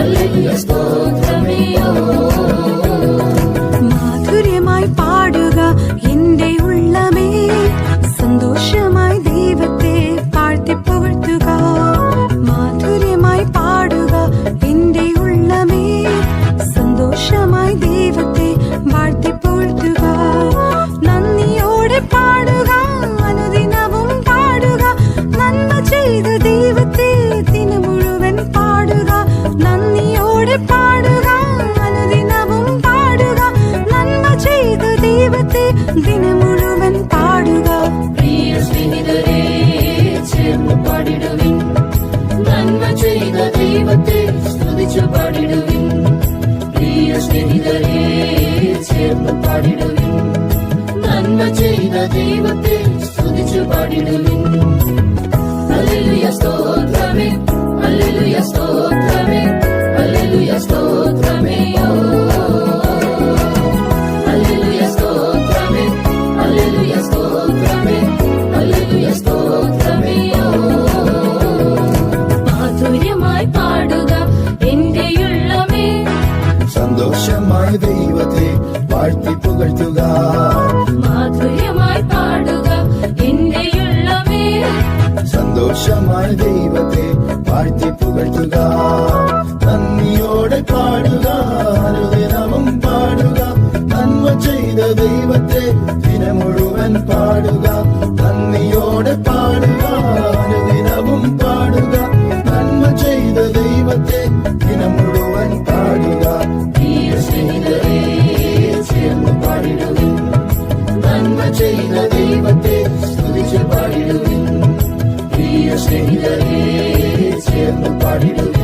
Hallelujah സ്തോത്രമേയോ. മാധുര്യമായി പാടുക എന്റെ ഉള്ളമേ, സന്തോഷമായി ദൈവത്തെ പാഴ്ത്തി പുകഴ്ത്തുക. മാധുര്യമായി പാടുക എന്റെ ഉള്ളമേ, സന്തോഷമായി ദൈവത്തെ വാഴ്ത്തി പുകഴ്ത്തുക. നന്ദിയോടെ പാടുക, അനുദിനവും പാടുക, നന്മ ചെയ്ത ദൈവത്തെ ദിനം മുഴുവൻ പാടുക. നന്ദിയോടെ പാടുക, അനുദിനവും പാടുക, നന്മ ചെയ്ത ദൈവത്തെ ദിനം മുഴുവൻ പാടുക. പ്രിയ സ്നേഹിതരേ ചേർന്ന് പാടിടുവിൻ, നന്മ ചെയ്ത ദൈവത്തെ സ്തുതിച്ചു പാടിടുവിൻ. പ്രിയ സ്നേഹിതരേ ചേർന്ന് പാടിടുവിൻ, നന്മ ചെയ്ത ദൈവത്തെ സ്തുതിച്ചു പാടിടുവിൻ. ഹല്ലേലൂയ സ്തോത്രമേ, ഹല്ലേലൂയ സ്തോത്രമേ, ഹല്ലേലൂയ സ്തോത്രമേയോ. ഹല്ലേലൂയ സ്തോത്രമേ, ഹല്ലേലൂയ സ്തോത്രമേ, ഹല്ലേലൂയ സ്തോത്രമേയോ. മാധുര്യമായി പാടുക എന്റെ ഉള്ളമേ, സന്തോഷമായി ദൈവത്തെ വാഴ്ത്തി പുകഴ്ത്തുക. മാധുര്യമായി പാടുക എന്റെ ഉള്ളമേ, സന്തോഷമായി ദൈവത്തെ വാഴ്ത്തി പുകഴ്ത്തുക. നന്ദിയോടെ പാടുക, അനുദിനവും പാടുക, നന്മ ചെയ്ത ദൈവത്തെ ദിനം മുഴുവൻ പാടുക. നന്ദിയോടെ പാടുക, അനുദിനവും പാടുക, നന്മ ചെയ്ത ദൈവത്തെ ദിനം മുഴുവൻ പാടുക. പ്രിയ സ്നേഹിതരേ ചേർന്ന് പാടിടുവിൻ, നന്മ ചെയ്ത ദൈവത്തെ സ്തുതിച്ചു പാടിടുവിൻ. പ്രിയ സ്നേഹിതരേ ചേർന്ന് പാടിടുവിൻ,